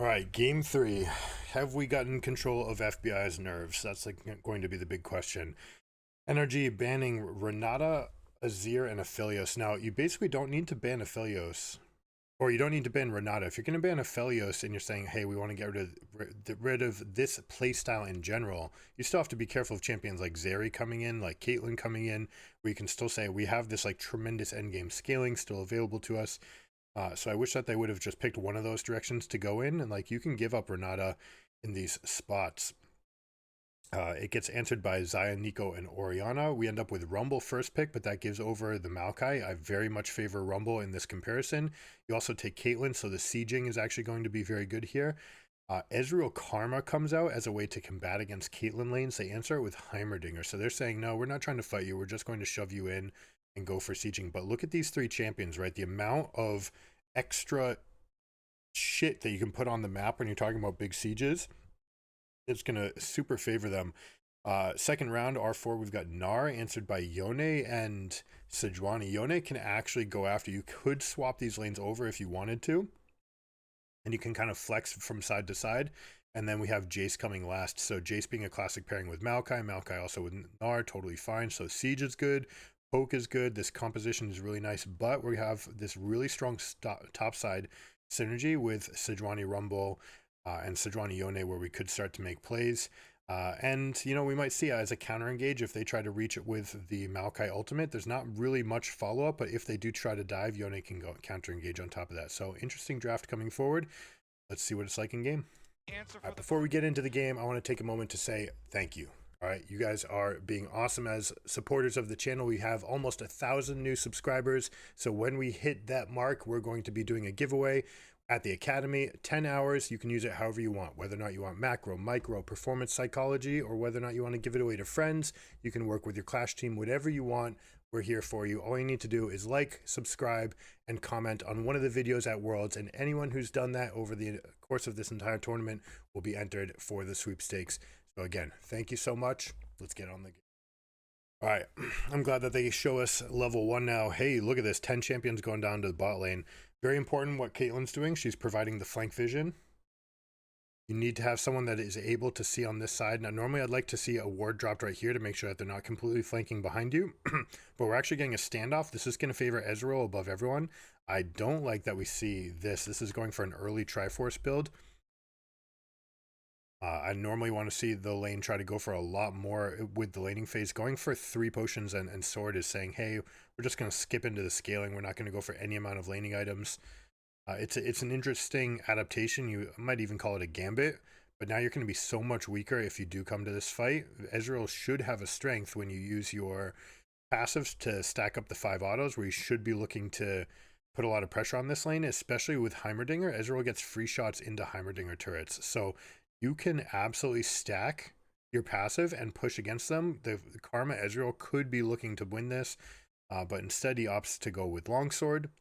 All right, game three. Have we gotten control of FBI's nerves? That's like going to be the big question. NRG banning Renata, Azir, and Aphelios. Now, you basically don't need to ban Aphelios, or you don't need to ban Renata. If you're going to ban Aphelios and you're saying, hey, we want to get rid of this playstyle in general, you still have to be careful of champions like Zeri coming in, like Caitlyn coming in, where you can still say, we have this like tremendous endgame scaling still available to us. So I wish that they would have just picked one of those directions to go in, and like you can give up Renata in these spots. It gets answered by Zaya, Nico, and Oriana. We end up with Rumble first pick, but that gives over the Maokai. I very much favor Rumble in this comparison. You also take Caitlyn, so the sieging is actually going to be very good here. Ezreal Karma comes out as a way to combat against Caitlyn lanes. They answer it with Heimerdinger. So they're saying, no, we're not trying to fight you. We're just going to shove you in and go for sieging. But look at these three champions, right? The amount of extra shit that you can put on the map when you're talking about big sieges, it's going to super favor them. Second round, R4, we've got Gnar answered by Yone and Sejuani. Yone can actually go after. You could swap these lanes over if you wanted to, and you can kind of flex from side to side. And then we have Jace coming last. So Jace being a classic pairing with Maokai. Maokai also with Gnar, totally fine. So Siege is good. Poke is good. This composition is really nice. But we have this really strong top side synergy with Sejuani Rumble and Sejuani Yone, where we could start to make plays. And, you know, we might see as a counter engage if they try to reach it with the Maokai ultimate. There's not really much follow-up, but if they do try to dive, Yone can go counter engage on top of that. So interesting draft coming forward. Let's see what it's like in game. All right, before we get into the game, I want to take a moment to say thank you. All right, you guys are being awesome as supporters of the channel. We have almost 1,000 new subscribers. So when we hit that mark, we're going to be doing a giveaway at the Academy. 10 hours. You can use it however you want, whether or not you want macro, micro, performance psychology, or whether or not you want to give it away to friends. You can work with your Clash team, whatever you want. We're here for you. All you need to do is like, subscribe, and comment on one of the videos at Worlds. And anyone who's done that over the course of this entire tournament will be entered for the sweepstakes. So again, thank you so much. Let's get on the game. All right, I'm glad that they show us level 1 now. Hey, look at this, 10 champions going down to the bot lane. Very important what Caitlyn's doing. She's providing the flank vision. You need to have someone that is able to see on this side. Now, normally I'd like to see a ward dropped right here to make sure that they're not completely flanking behind you. But we're actually getting a standoff. This is going to favor Ezreal above everyone. I don't like that we see this. This is going for an early Triforce build. I normally want to see the lane try to go for a lot more with the laning phase. Going for 3 potions and sword is saying, hey, we're just going to skip into the scaling. We're not going to go for any amount of laning items. It's an interesting adaptation. You might even call it a gambit. But now you're going to be so much weaker if you do come to this fight. Ezreal should have a strength when you use your passives to stack up the 5 autos, where you should be looking to put a lot of pressure on this lane, especially with Heimerdinger. Ezreal gets free shots into Heimerdinger turrets. So you can absolutely stack your passive and push against them. The Karma Ezreal could be looking to win this, but instead he opts to go with Longsword,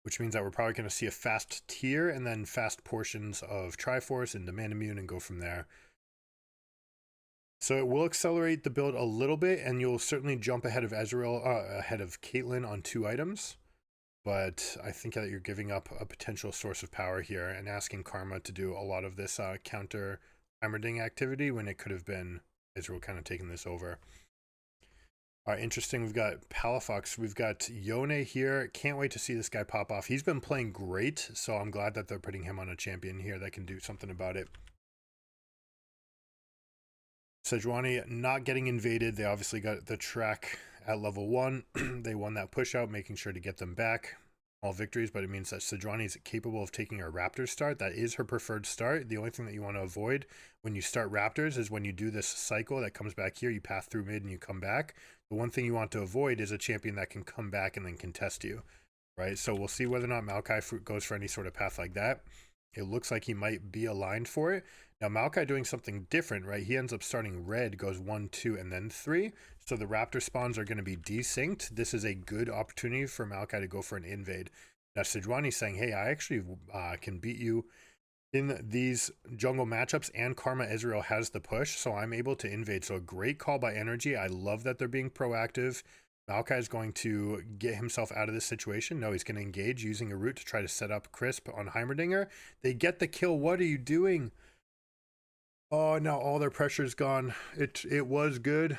which means that we're probably going to see a fast tier and then fast portions of Triforce and Demand Immune and go from there. So it will accelerate the build a little bit, and you'll certainly jump ahead of Ezreal, ahead of Caitlyn on 2 items. But I think that you're giving up a potential source of power here and asking Karma to do a lot of this counter Heimerdinger activity when it could have been Ezreal kind of taking this over. All right, interesting. We've got Palafox. We've got Yone here. Can't wait to see this guy pop off. He's been playing great, so I'm glad that they're putting him on a champion here that can do something about it. Sejuani not getting invaded. They obviously got the track at level 1. They won that push out, making sure to get them back. All victories, but it means that Sejuani is capable of taking a Raptor start. That is her preferred start. The only thing that you want to avoid when you start Raptors is when you do this cycle that comes back here, you path through mid and you come back. The one thing you want to avoid is a champion that can come back and then contest you, right? So we'll see whether or not Maokai goes for any sort of path like that. It looks like he might be aligned for it. Now, Maokai doing something different, right? He ends up starting red, goes 1, 2, and then 3. So the Raptor spawns are going to be desynced. This is a good opportunity for Maokai to go for an invade. Now, Sejuani's saying, hey, I actually can beat you in these jungle matchups, and Karma Ezreal has the push, so I'm able to invade. So a great call by NRG. I love that they're being proactive. Maokai is going to get himself out of this situation. No, he's going to engage using a root to try to set up Crisp on Heimerdinger. They get the kill. What are you doing? Oh, now all their pressure's gone. It was good,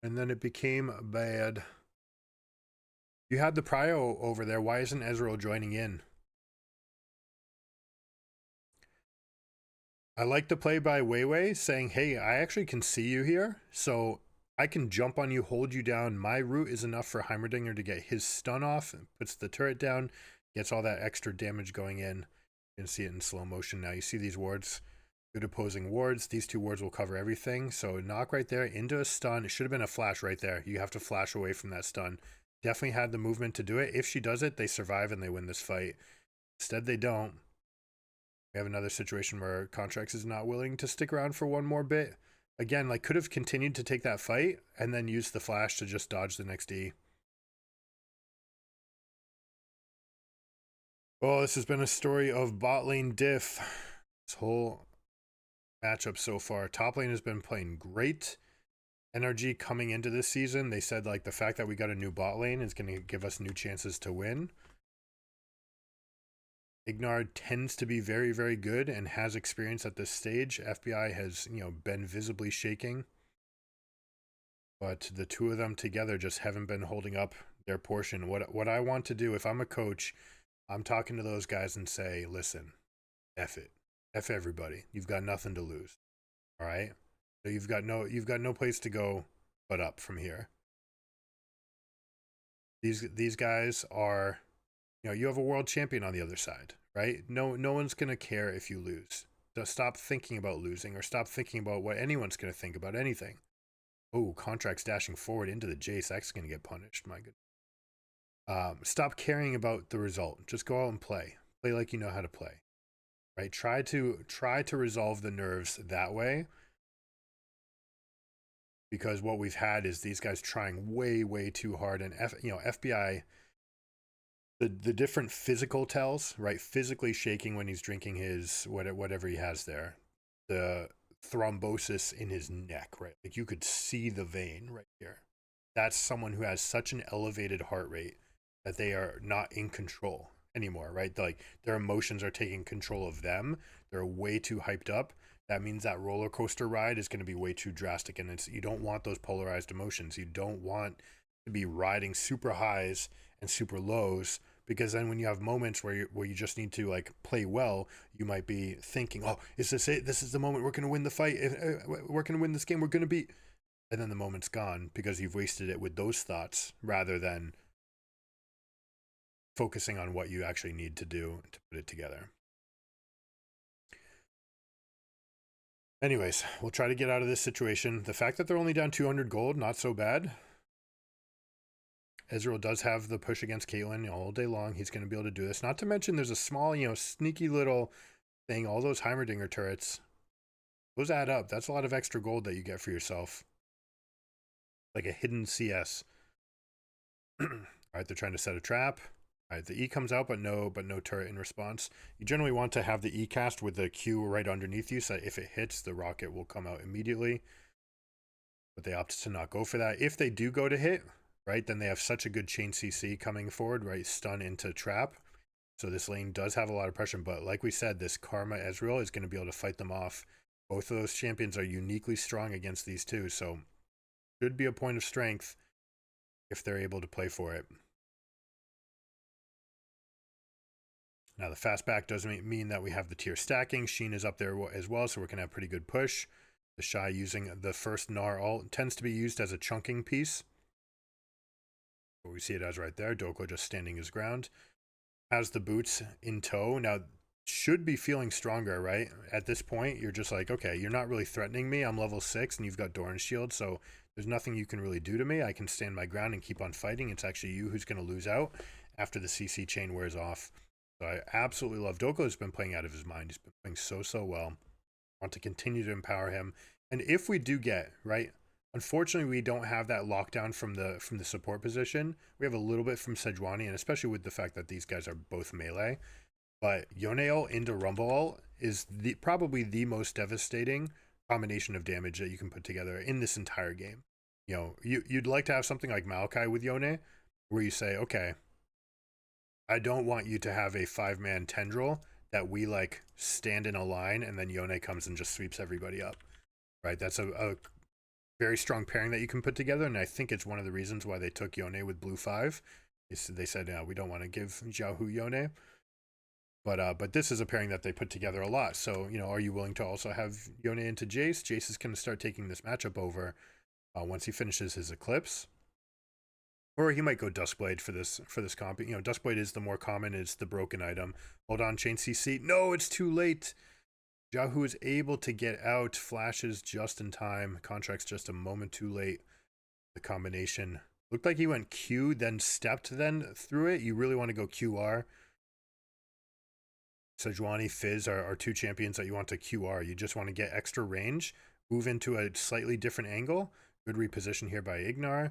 and then it became bad. You had the prio over there. Why isn't Ezreal joining in? I like the play by Weiwei saying, hey, I actually can see you here, so I can jump on you, hold you down. My root is enough for Heimerdinger to get his stun off, and puts the turret down, gets all that extra damage going in. You can see it in slow motion now. You see these wards, good opposing wards. These two wards will cover everything. So knock right there into a stun. It should have been a flash right there. You have to flash away from that stun. Definitely had the movement to do it. If she does it, they survive and they win this fight. Instead, they don't. We have another situation where Contracts is not willing to stick around for one more bit. Again, like, could have continued to take that fight and then used the flash to just dodge the next D. Oh, this has been a story of bot lane diff. This whole matchup so far. Top lane has been playing great. NRG coming into this season, they said like the fact that we got a new bot lane is going to give us new chances to win. Ignard tends to be very, very good and has experience at this stage. FBI has, been visibly shaking. But the two of them together just haven't been holding up their portion. What I want to do, if I'm a coach, I'm talking to those guys and say, listen, F it. F everybody. You've got nothing to lose. All right? So you've got no place to go but up from here. These guys are, you have a world champion on the other side, right? No one's going to care if you lose. So stop thinking about losing or stop thinking about what anyone's going to think about anything. Oh, Contracts dashing forward into the Jace. That's going to get punished. My goodness. Stop caring about the result. Just go out and play. Play like you know how to play. Right? Try to resolve the nerves that way. Because what we've had is these guys trying way, way too hard. And FBI, the different physical tells, right? Physically shaking when he's drinking his whatever he has there. The thrombosis in his neck, right? Like you could see the vein right here. That's someone who has such an elevated heart rate that they are not in control anymore, right? Like their emotions are taking control of them. They're way too hyped up. That means that roller coaster ride is going to be way too drastic, and you don't want those polarized emotions. You don't want to be riding super highs and super lows, because then when you have moments where you just need to like play well, you might be thinking, oh, is this it? This is the moment we're going to win the fight. We're going to win this game. We're going to beat. And then the moment's gone because you've wasted it with those thoughts rather than focusing on what you actually need to do to put it together. Anyways, we'll try to get out of this situation. The fact that they're only down 200 gold, not so bad. Ezreal does have the push against Caitlyn all day long. He's going to be able to do this. Not to mention there's a small, sneaky little thing. All those Heimerdinger turrets, those add up. That's a lot of extra gold that you get for yourself. Like a hidden CS. All right, they're trying to set a trap. All right, the E comes out, but no turret in response. You generally want to have the E cast with the Q right underneath you, so that if it hits, the rocket will come out immediately. But they opted to not go for that. If they do go to hit, right, then they have such a good chain CC coming forward, right, stun into trap. So this lane does have a lot of pressure, but like we said, this Karma Ezreal is going to be able to fight them off. Both of those champions are uniquely strong against these two, so should be a point of strength if they're able to play for it. Now, the fastback doesn't mean that we have the tier stacking. Sheen is up there as well, so we're going to have pretty good push. The Shy using the first Gnar ult tends to be used as a chunking piece. What we see it as right there. Doko just standing his ground. Has the boots in tow. Now, should be feeling stronger, right? At this point, you're just like, okay, you're not really threatening me. I'm level 6, and you've got Doran's shield, so there's nothing you can really do to me. I can stand my ground and keep on fighting. It's actually you who's going to lose out after the CC chain wears off. So I absolutely love Doko. Has been playing out of his mind. He's been playing so well. I want to continue to empower him. And if we do get, right, unfortunately we don't have that lockdown from the support position. We have a little bit from Sejuani, and especially with the fact that these guys are both melee. But Yone ult into Rumble ult is probably the most devastating combination of damage that you can put together in this entire game. You know, you'd like to have something like Maokai with Yone, where you say, okay, I don't want you to have a 5-man tendril that we like stand in a line and then Yone comes and just sweeps everybody up, right? That's a very strong pairing that you can put together, and I think it's one of the reasons why they took Yone with blue 5. They said, we don't want to give Xiaohu Yone, but this is a pairing that they put together a lot. So, you know, are you willing to also have Yone into Jace? Jace is going to start taking this matchup over once he finishes his Eclipse. Or he might go Duskblade for this comp. You know, Duskblade is the more common, it's the broken item. Hold on, Chain CC. No, it's too late. Xiaohu is able to get out, flashes just in time. Contract's just a moment too late. The combination looked like he went Q, then stepped, then through it. You really want to go QR. Sejuani, Fizz are two champions that you want to QR. You just want to get extra range, move into a slightly different angle. Good reposition here by Ignar.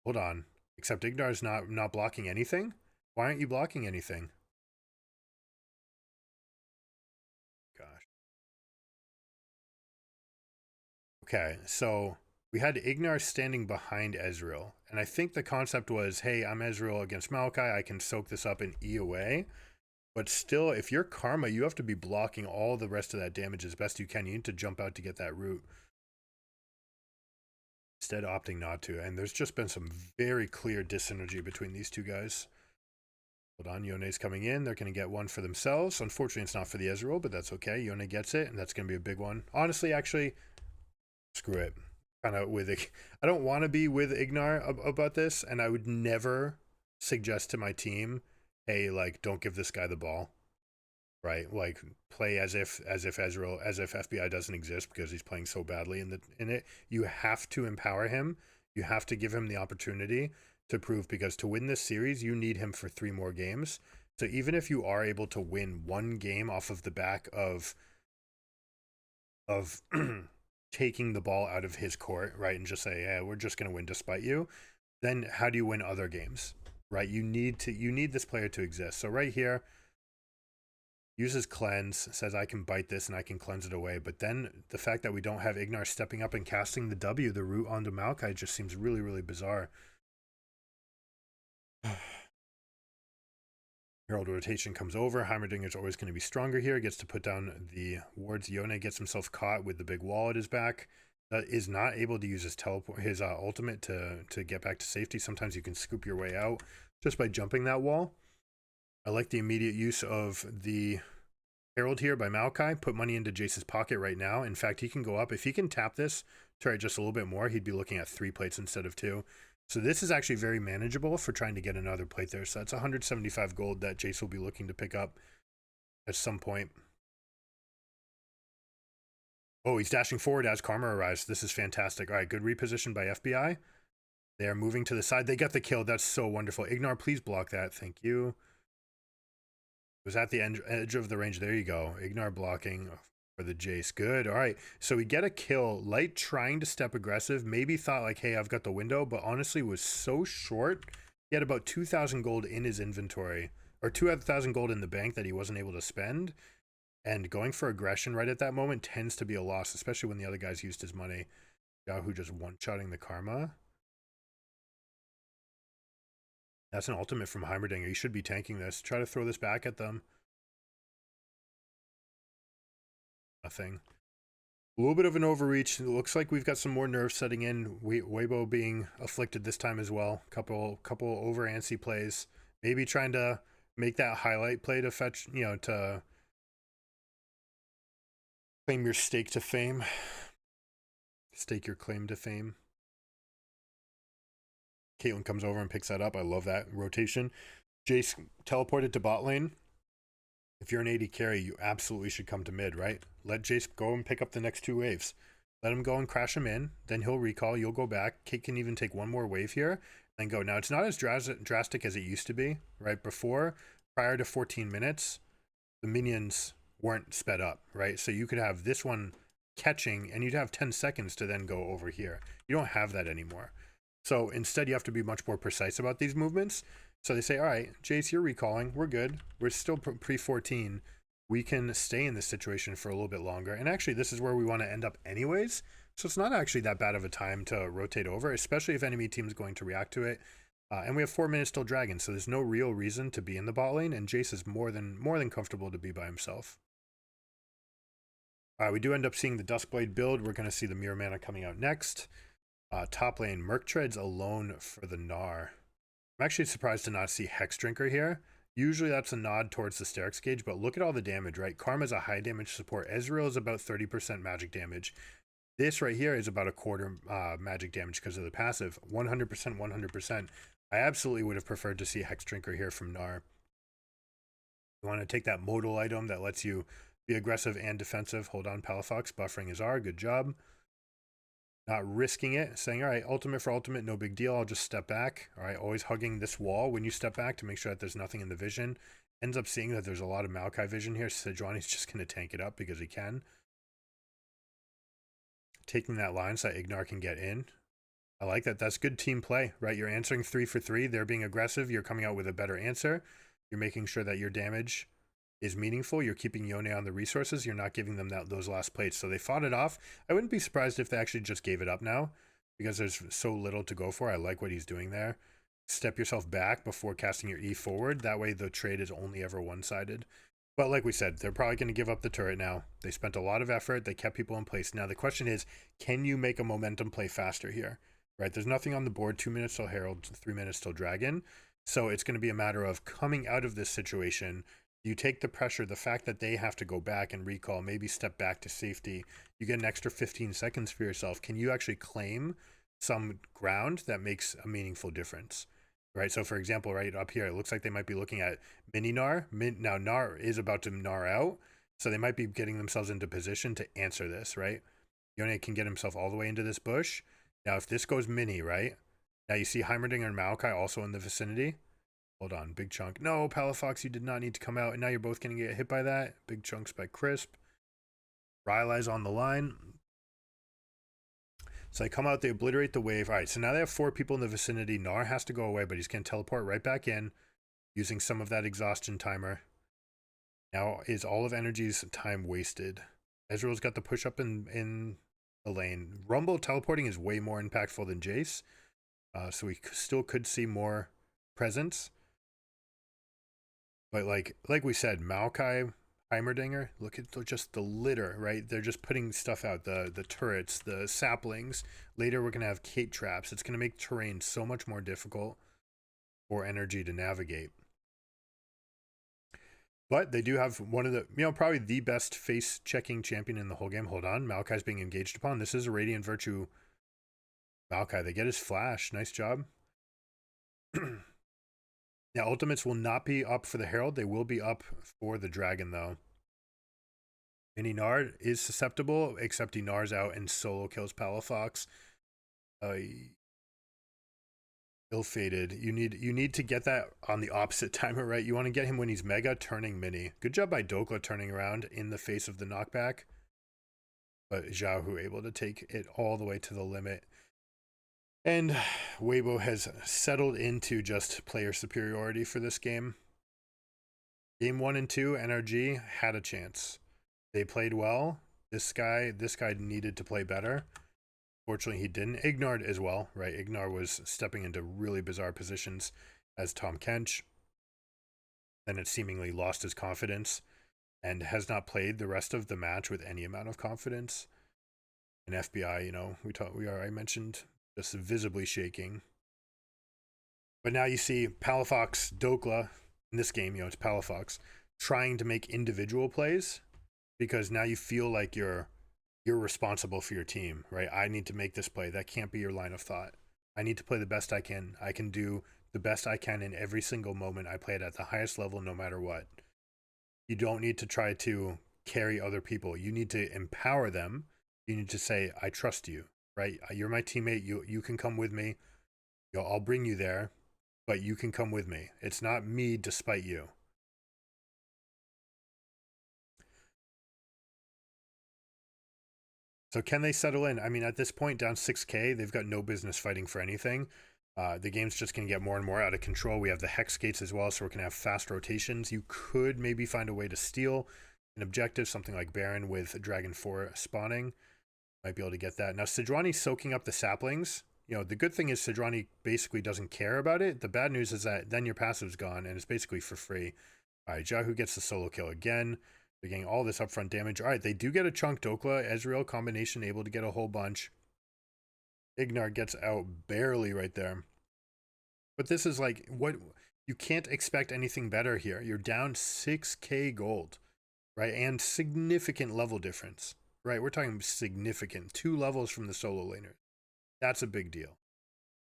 Hold on. Except Ignar's not blocking anything. Why aren't you blocking anything? Gosh. Okay, so we had Ignar standing behind Ezreal, and I think the concept was, hey, I'm Ezreal against Maokai, I can soak this up and E away. But still, if you're Karma, you have to be blocking all the rest of that damage as best you can. You need to jump out to get that root. Instead, opting not to. And there's just been some very clear dyssynergy between these two guys. Hold on, Yone's coming in. They're going to get one for themselves. Unfortunately, it's not for the Ezreal, but that's okay. Yone gets it, and that's going to be a big one. Honestly, actually, screw it. Kind of with it. I don't want to be with Ignar about this, and I would never suggest to my team, hey, like, don't give this guy the ball. Right, like play as if Ezreal, as if FBI doesn't exist because he's playing so badly in it. You have to empower him. You have to give him the opportunity to prove, because to win this series, you need him for 3 more games. So even if you are able to win 1 game off of the back of taking the ball out of his court, right, and just say, yeah, we're just going to win despite you, then how do you win other games, right? You need this player to exist. So right here, uses cleanse, says I can bite this and I can cleanse it away. But then the fact that we don't have Ignar stepping up and casting the W, the root onto Maokai, just seems really, really bizarre. Herald rotation comes over. Heimerdinger's always going to be stronger here. Gets to put down the wards. Yone gets himself caught with the big wall at his back. Is not able to use his teleport, his ultimate to get back to safety. Sometimes you can scoop your way out just by jumping that wall. I like the immediate use of the Herald here by Maokai. Put money into Jace's pocket right now. In fact, he can go up. If he can tap this, try just a little bit more, he'd be looking at 3 plates instead of 2. So this is actually very manageable for trying to get another plate there. So that's 175 gold that Jace will be looking to pick up at some point. Oh, he's dashing forward as Karma arrives. This is fantastic. All right, good reposition by FBI. They are moving to the side. They get the kill. That's so wonderful. Ignar, please block that. Thank you. Was at the edge of the range. There you go. Ignar blocking for the Jace. Good. All right. So we get a kill. Light trying to step aggressive. Maybe thought like, hey, I've got the window, but honestly was so short. He had about 2,000 gold in his inventory, or 2,000 gold in the bank that he wasn't able to spend. And going for aggression right at that moment tends to be a loss, especially when the other guys used his money. Yahoo just one-shotting the Karma. That's an ultimate from Heimerdinger. You should be tanking this. Try to throw this back at them. Nothing. A little bit of an overreach. It looks like we've got some more nerfs setting in. Weibo being afflicted this time as well. Couple over antsy plays. Maybe trying to make that highlight play to fetch, to claim your stake to fame. Stake your claim to fame. Caitlyn comes over and picks that up. I love that rotation. Jace teleported to bot lane. If you're an AD carry, you absolutely should come to mid, right? Let Jace go and pick up the next 2 waves. Let him go and crash him in. Then he'll recall. You'll go back. Kate can even take 1 more wave here and go. Now, it's not as drastic as it used to be, right? Before, prior to 14 minutes, the minions weren't sped up, right? So you could have this one catching, and you'd have 10 seconds to then go over here. You don't have that anymore. So instead, you have to be much more precise about these movements. So they say, all right, Jace, you're recalling. We're good. We're still pre-14. We can stay in this situation for a little bit longer. And actually, this is where we want to end up anyways. So it's not actually that bad of a time to rotate over, especially if enemy team is going to react to it. And we have 4 minutes till dragon, so there's no real reason to be in the bot lane, and Jace is more than comfortable to be by himself. We do end up seeing the Duskblade build. We're going to see the Mirror Mana coming out next. Top lane, Merc Treads alone for the Gnar. I'm actually surprised to not see Hex Drinker here. Usually that's a nod towards the Sterix gauge, but look at all the damage, right? Karma's a high damage support. Ezreal is about 30% magic damage. This right here is about a quarter magic damage because of the passive. 100%, 100%. I absolutely would have preferred to see Hex Drinker here from Gnar. You want to take that modal item that lets you be aggressive and defensive. Hold on, Palafox. Buffering is R. Good job. Not risking it. Saying, all right, ultimate for ultimate, no big deal. I'll just step back. All right, always hugging this wall when you step back to make sure that there's nothing in the vision. Ends up seeing that there's a lot of Maokai vision here. Sejuani's just going to tank it up because he can. Taking that line so that Ignar can get in. I like that. That's good team play, right? You're answering 3 for 3. They're being aggressive. You're coming out with a better answer. You're making sure that your damage is meaningful. You're keeping Yone on the resources. You're not giving them those last plates. So they fought it off. I wouldn't be surprised if they actually just gave it up now because there's so little to go for. I like what he's doing there. Step yourself back before casting your E forward. That way the trade is only ever one-sided. But like we said, they're probably going to give up the turret now. They spent a lot of effort. They kept people in place. Now the question is, can you make a momentum play faster here? Right? There's nothing on the board. 2 minutes till Herald, 3 minutes till Dragon. So it's going to be a matter of coming out of this situation. You take the pressure, the fact that they have to go back and recall, maybe step back to safety. You get an extra 15 seconds for yourself. Can you actually claim some ground that makes a meaningful difference? Right? So for example, right up here, it looks like they might be looking at mini Gnar. Now Gnar is about to Gnar out. So they might be getting themselves into position to answer this, right? Yone can get himself all the way into this bush. Now, if this goes mini, right? Now you see Heimerdinger and Maokai also in the vicinity. Hold on, big chunk. No, Palafox, you did not need to come out. And now you're both going to get hit by that. Big chunks by Crisp. Rylai's on the line. So they come out, they obliterate the wave. All right, so now they have 4 people in the vicinity. Gnar has to go away, but he's going to teleport right back in using some of that exhaustion timer. Now is all of NRG's time wasted. Ezreal's got the push up in the lane. Rumble teleporting is way more impactful than Jace. So we still could see more presence. But like we said, Maokai, Heimerdinger, look at just the litter, right? They're just putting stuff out, the turrets, the saplings. Later we're going to have Kate traps. It's going to make terrain so much more difficult for NRG to navigate. But they do have one of the, probably the best face-checking champion in the whole game. Hold on, Maokai's being engaged upon. This is a Radiant Virtue Maokai. They get his flash. Nice job. Now, ultimates will not be up for the Herald. They will be up for the Dragon, though. Mini Gnar is susceptible, except he Gnars out and solo kills Palafox. Ill-fated. You need to get that on the opposite timer, right? You want to get him when he's mega, turning mini. Good job by Dokla turning around in the face of the knockback. But Xiaohu able to take it all the way to the limit. And Weibo has settled into just player superiority for this game. Game 1 and 2, NRG had a chance. They played well. This guy needed to play better. Fortunately, he didn't. Ignared as well, right? Ignar was stepping into really bizarre positions as Tom Kench. Then it seemingly lost his confidence and has not played the rest of the match with any amount of confidence. And FBI, I mentioned just visibly shaking. But now you see Palafox, Dokla, in this game, it's Palafox, trying to make individual plays because now you feel like you're responsible for your team, right? I need to make this play. That can't be your line of thought. I need to play the best I can. I can do the best I can in every single moment. I play it at the highest level no matter what. You don't need to try to carry other people. You need to empower them. You need to say, I trust you, right? You're my teammate. You can come with me. I'll bring you there, but you can come with me. It's not me despite you. So can they settle in? I mean, at this point, down 6K, they've got no business fighting for anything. The game's just going to get more and more out of control. We have the Hex Gates as well, so we're going to have fast rotations. You could maybe find a way to steal an objective, something like Baron with Dragon 4 spawning. Might be able to get that. Now, Sejuani's soaking up the saplings. You know, the good thing is Sejuani basically doesn't care about it. The bad news is that then your passive's gone, and it's basically for free. All right, Jahu gets the solo kill again. They're getting all this upfront damage. All right, they do get a chunk. Dokla, Ezreal combination able to get a whole bunch. Ignar gets out barely right there. But this is like, what, you can't expect anything better here. You're down 6k gold, right? And significant level difference, right? We're talking significant. 2 levels from the solo laner. That's a big deal.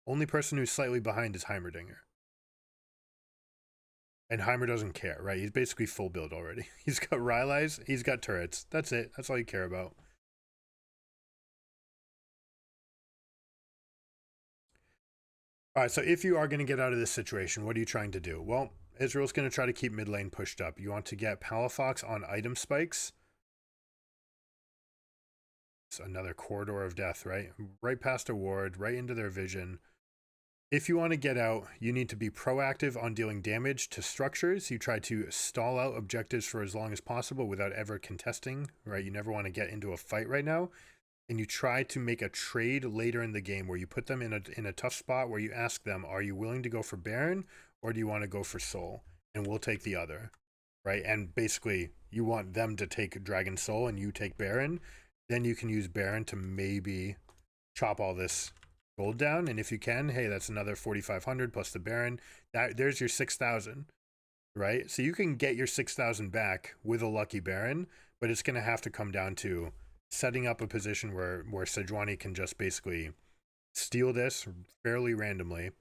Only person who's slightly behind is Heimerdinger. And Heimer doesn't care, right? He's basically full build already. He's got Rylai's, he's got turrets. That's it. That's all you care about. All right, so if you are going to get out of this situation, what are you trying to do? Well, Israel's going to try to keep mid lane pushed up. You want to get Palafox on item spikes. It's another corridor of death, right? Right past a ward, right into their vision. If you want to get out, you need to be proactive on dealing damage to structures. You try to stall out objectives for as long as possible without ever contesting, right? You never want to get into a fight right now. And you try to make a trade later in the game where you put them in a tough spot where you ask them, are you willing to go for Baron or do you want to go for Soul? And we'll take the other, right? And basically, you want them to take Dragon Soul and you take Baron. Then you can use Baron to maybe chop all this gold down, and if you can, hey, that's another 4,500 plus the Baron. There's your 6,000, right? So you can get your 6,000 back with a lucky Baron, but it's going to have to come down to setting up a position where Sejuani can just basically steal this fairly randomly.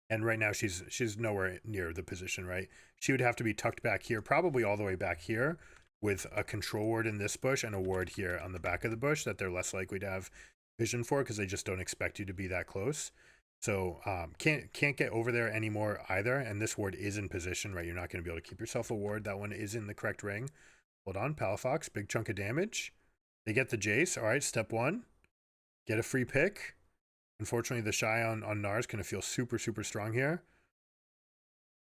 And right now she's nowhere near the position, right? She would have to be tucked back here, probably all the way back here, with a control ward in this bush and a ward here on the back of the bush that they're less likely to have vision for because they just don't expect you to be that close. So can't get over there anymore either. And this ward is in position, right? You're not going to be able to keep yourself a ward. That one is in the correct ring. Hold on, Palafox, big chunk of damage. They get the Jace. All right, step 1, get a free pick. Unfortunately, the Shy on Nar is going to feel super, super strong here.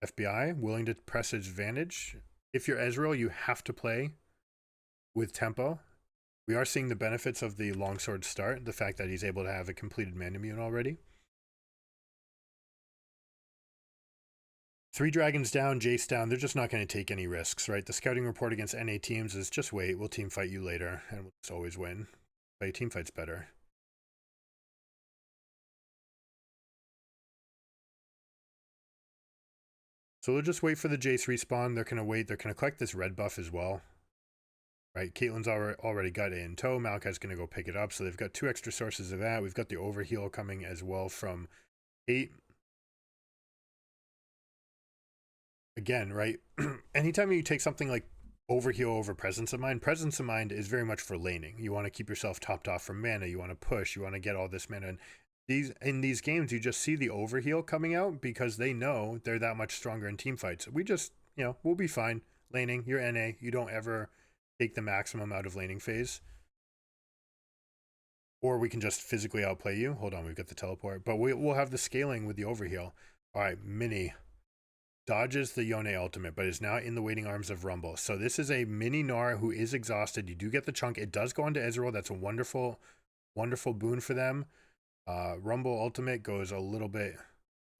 FBI, willing to press his advantage. If you're Ezreal, you have to play with tempo. We are seeing the benefits of the longsword start, the fact that he's able to have a completed man immune already. 3 dragons down, Jace down, they're just not going to take any risks, right? The scouting report against NA teams is just wait, we'll team fight you later, and we'll just always win. But a team fight's better. So we'll just wait for the Jace respawn. They're going to wait. They're going to collect this red buff as well. Right, Caitlyn's already got it in tow. Malachi's going to go pick it up. So they've got 2 extra sources of that. We've got the overheal coming as well from 8. Again, right, anytime you take something like overheal over presence of mind is very much for laning. You want to keep yourself topped off from mana. You want to push. You want to get all this mana. And in these games, you just see the overheal coming out because they know they're that much stronger in team fights. We just, we'll be fine. Laning, you're NA. You don't ever take the maximum out of laning phase. Or we can just physically outplay you. Hold on, we've got the teleport. But we'll have the scaling with the overheal. All right, Mini dodges the Yone ultimate, but is now in the waiting arms of Rumble. So this is a mini Gnar who is exhausted. You do get the chunk. It does go onto Ezreal. That's a wonderful, wonderful boon for them. Rumble ultimate goes a little bit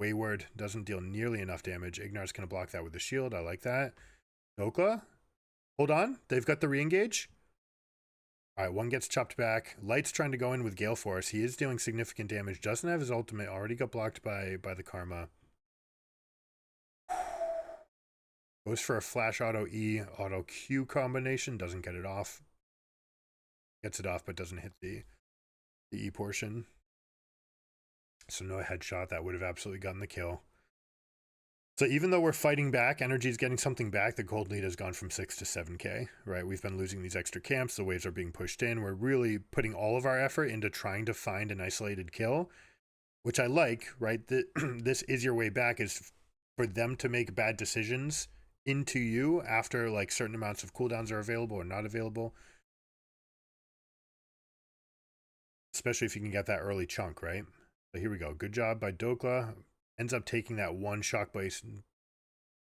wayward. Doesn't deal nearly enough damage. Ignar's going to block that with the shield. I like that. Dokla. Hold on. They've got the re-engage. All right, one gets chopped back. Light's trying to go in with Gale Force. He is dealing significant damage. Doesn't have his ultimate. Already got blocked by the Karma. Goes for a flash auto E, auto Q combination. Doesn't get it off. Gets it off, but doesn't hit the E portion. So no headshot. That would have absolutely gotten the kill. So even though we're fighting back, NRG's getting something back. The gold lead has gone from 6 to 7k, right? We've been losing these extra camps. The waves are being pushed in. We're really putting all of our effort into trying to find an isolated kill, which I like, right? This is your way back, is for them to make bad decisions into you after like certain amounts of cooldowns are available or not available. Especially if you can get that early chunk, right? So here we go. Good job by Dokla. Ends up taking that one shock blade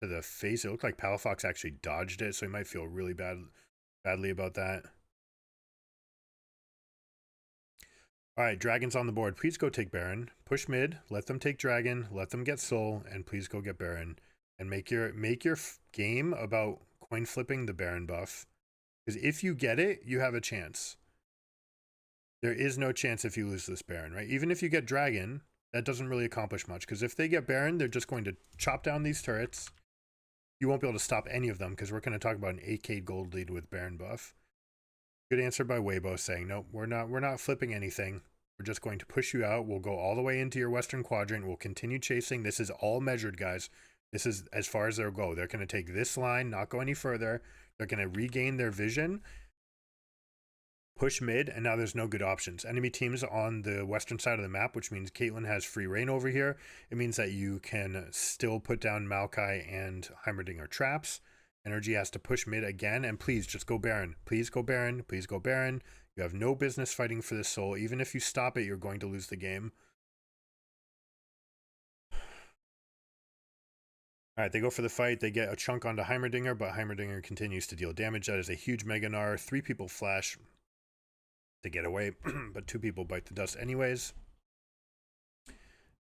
to the face. It looked like Palafox actually dodged it, so he might feel really badly about that. All right, Dragon's on the board. Please go take Baron. Push mid. Let them take Dragon. Let them get Soul, and please go get Baron. And make your game about coin flipping the Baron buff. Because if you get it, you have a chance. There is no chance if you lose this Baron, right? Even if you get Dragon, that doesn't really accomplish much. Because if they get Baron, they're just going to chop down these turrets. You won't be able to stop any of them because we're going to talk about an 8k gold lead with Baron buff. Good answer by Weibo saying, nope, we're not flipping anything. We're just going to push you out. We'll go all the way into your western quadrant. We'll continue chasing. This is all measured, guys. This is as far as they'll go. They're going to take this line, not go any further. They're going to regain their vision, push mid, and now there's no good options. Enemy teams on the western side of the map, which means Caitlyn has free reign over here. It means that you can still put down Maokai and Heimerdinger traps. NRG has to push mid again, and please just go Baron. Please go Baron. Please go Baron. You have no business fighting for this soul. Even if you stop it, you're going to lose the game. All right, they go for the fight. They get a chunk onto Heimerdinger, but Heimerdinger continues to deal damage. That is a huge Mega Gnar. 3 people flash to get away, but 2 people bite the dust anyways.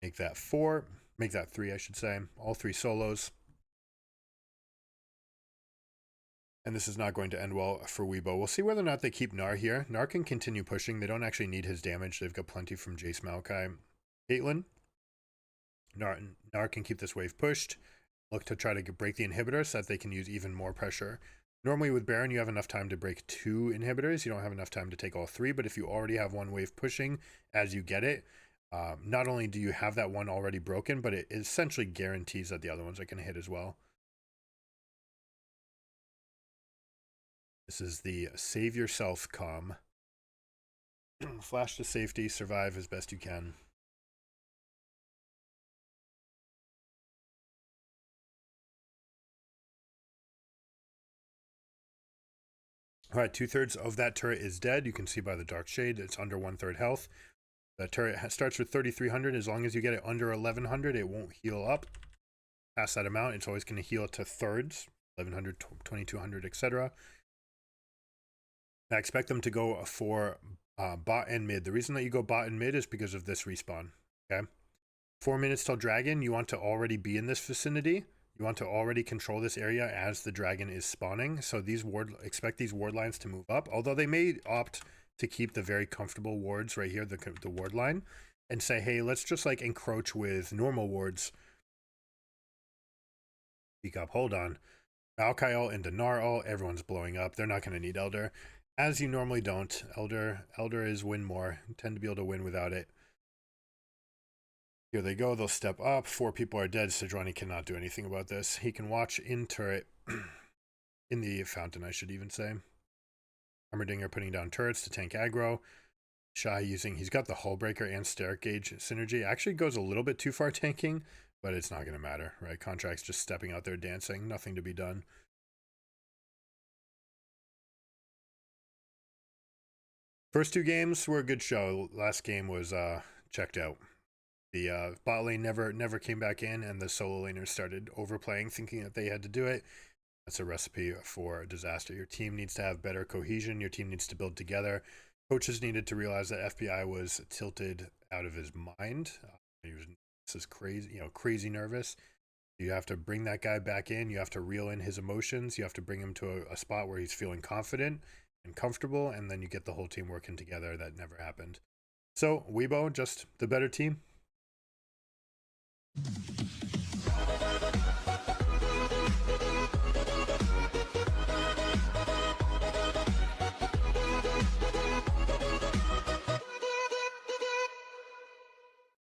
Make that 4. Make that 3, I should say. All 3 solos. And this is not going to end well for Weibo. We'll see whether or not they keep Gnar here. Gnar can continue pushing. They don't actually need his damage. They've got plenty from Jace Maokai. Caitlyn. Gnar can keep this wave pushed. Look to try to break the inhibitor so that they can use even more pressure. Normally with Baron, you have enough time to break 2 inhibitors. You don't have enough time to take all 3. But if you already have one wave pushing as you get it, not only do you have that one already broken, but it essentially guarantees that the other ones are going to hit as well. This is the save yourself comm. Flash to safety, survive as best you can. All right, 2/3 of that turret is dead. You can see by the dark shade, it's under 1/3 health. The turret starts with 3,300. As long as you get it under 1,100, it won't heal up. Past that amount, it's always going to heal to thirds, 1,100, 2,200, etc. I expect them to go for bot and mid. The reason that you go bot and mid is because of this respawn. Okay, 4 minutes till dragon. You want to already be in this vicinity. You want to already control this area as the dragon is spawning. So expect these ward lines to move up. Although they may opt to keep the very comfortable wards right here, the ward line, and say, hey, let's just like encroach with normal wards. Speak up. Hold on. Maokai ult into Gnar ult. Everyone's blowing up. They're not going to need Elder. As you normally don't. Elder is win more. You tend to be able to win without it. Here they go. They'll step up. 4 people are dead. Sejuani cannot do anything about this. He can watch in turret. In the fountain, I should even say. Heimerdinger putting down turrets to tank aggro. Shai he's got the Hullbreaker and Steric Gauge synergy. Actually goes a little bit too far tanking, but it's not going to matter, right? Contract's just stepping out there dancing. Nothing to be done. First 2 games were a good show. Last game was checked out. The bot lane never came back in, and the solo laners started overplaying, thinking that they had to do it. That's a recipe for disaster. Your team needs to have better cohesion. Your team needs to build together. Coaches needed to realize that FBI was tilted out of his mind. This is crazy, crazy nervous. You have to bring that guy back in. You have to reel in his emotions. You have to bring him to a spot where he's feeling confident and comfortable, and then you get the whole team working together. That never happened. So Weibo, just the better team.